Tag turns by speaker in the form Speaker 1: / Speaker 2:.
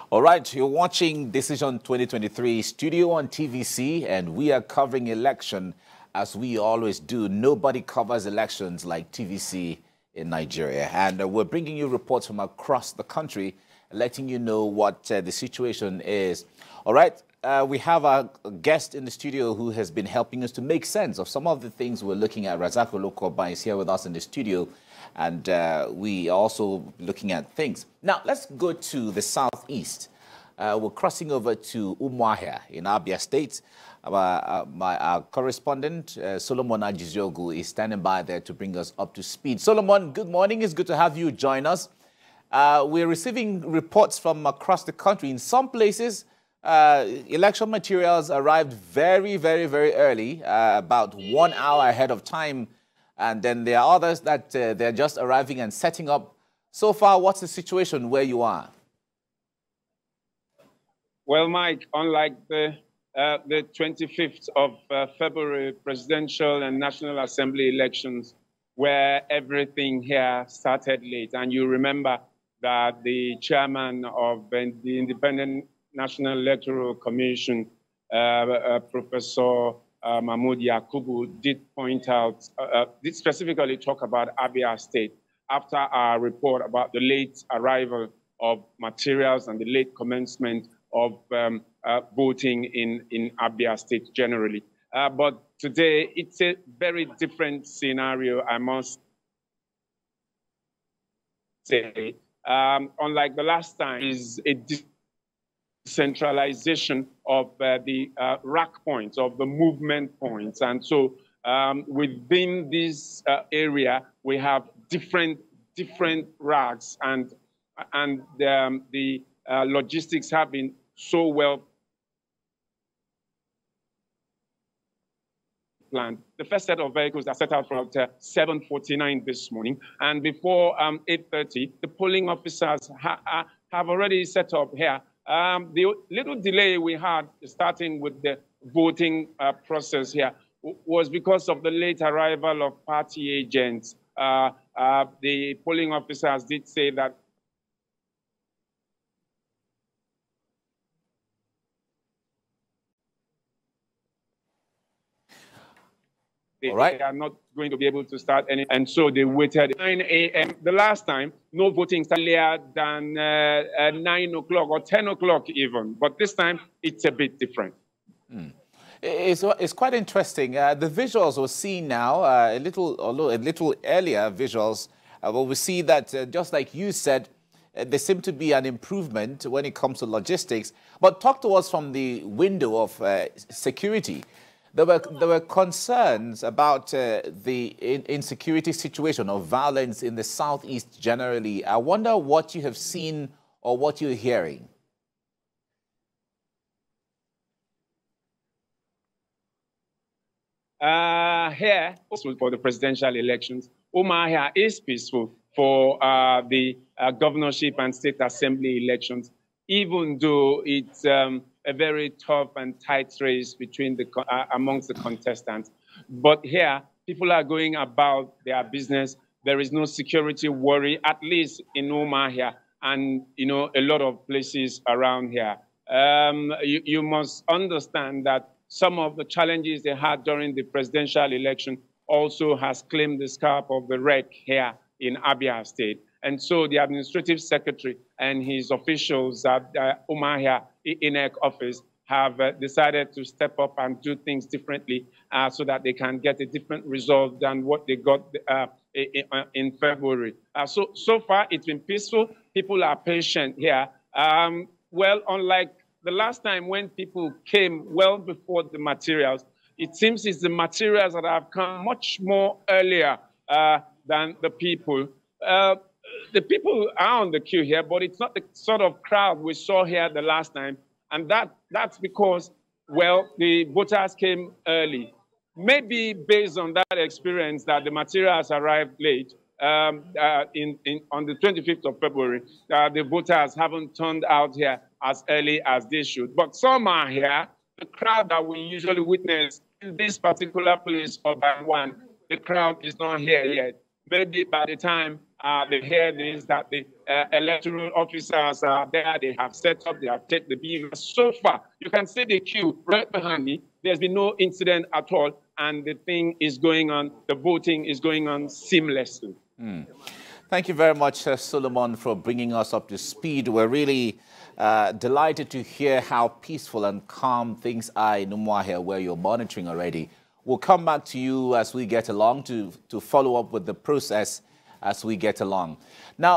Speaker 1: All right, you're watching Decision 2023 Studio on TVC, and we are covering election as we always do. Nobody covers elections like TVC in Nigeria. And we're bringing you reports from across the country, letting you know what the situation is. All right, we have a guest in the studio who has been helping us to make sense of some of the things we're looking at. Razak Olokoba is here with us in the studio, and we are also looking at things. Now, let's go to the southeast. We're crossing over to Umuahia in Abia State. My correspondent, Solomon Ajuziogu, is standing by there to bring us up to speed. Solomon, good morning. It's good to have you join us. We're receiving reports from across the country. In some places, election materials arrived very early, about 1 hour ahead of time. And then there are others that they're just arriving and setting up. So far, what's the situation where you are?
Speaker 2: Well, Mike, unlike the 25th of February presidential and National Assembly elections, where everything here started late, and you remember that the chairman of the Independent National Electoral Commission, Professor Mahmoud Yakubu, did point out, did specifically talk about Abia State after our report about the late arrival of materials and the late commencement of voting in Abia State generally. But today, it's a very different scenario, I must say. Unlike the last time, is a decentralization of the rack points, of the movement points. And so within this area, we have different racks, and the logistics have been so well planned. The first set of vehicles that set out from 7:49 this morning, and before 8:30, the polling officers have already set up here. The little delay we had starting with the voting process here was because of the late arrival of party agents. The polling officers did say that they are not going to be able to start any, and so they waited 9 a.m. The last time, no voting started earlier than 9 o'clock or 10 o'clock even, but this time it's a bit different.
Speaker 1: It's quite interesting. The visuals we're seeing now, a little earlier visuals, but we see that just like you said, there seemed to be an improvement when it comes to logistics. But talk to us from the window of security. There were concerns about the insecurity situation of violence in the southeast generally. I wonder what you have seen or what you're hearing.
Speaker 2: Here, for the presidential elections, Umuahia is peaceful for the governorship and state assembly elections, even though it's a very tough and tight race between amongst the contestants. But here, people are going about their business. There is no security worry, at least in Umuahia and a lot of places around here. You must understand that some of the challenges they had during the presidential election also has claimed the scalp of the wreck here in Abia State. And so the administrative secretary and his officials at Umuahia INEC office have decided to step up and do things differently so that they can get a different result than what they got in February. So far, it's been peaceful. People are patient here. Well, unlike the last time when people came well before the materials, it seems it's the materials that have come much more earlier than the people. The people are on the queue here, but it's not the sort of crowd we saw here the last time. And that's because, well, the voters came early. Maybe based on that experience that the materials arrived late on the 25th of February, the voters haven't turned out here as early as they should. But some are here. The crowd that we usually witness in this particular place of Ban 1, the crowd is not here yet. Maybe by the time The head is that the electoral officers are there. They have set up, they have taken the beam. So far, you can see the queue right behind me. There's been no incident at all, and the thing is going on. The voting is going on seamlessly.
Speaker 1: Thank you very much, Solomon, for bringing us up to speed. We're really delighted to hear how peaceful and calm things are in Umuahia, where you're monitoring already. We'll come back to you as we get along to follow up with the process as we get along. Now,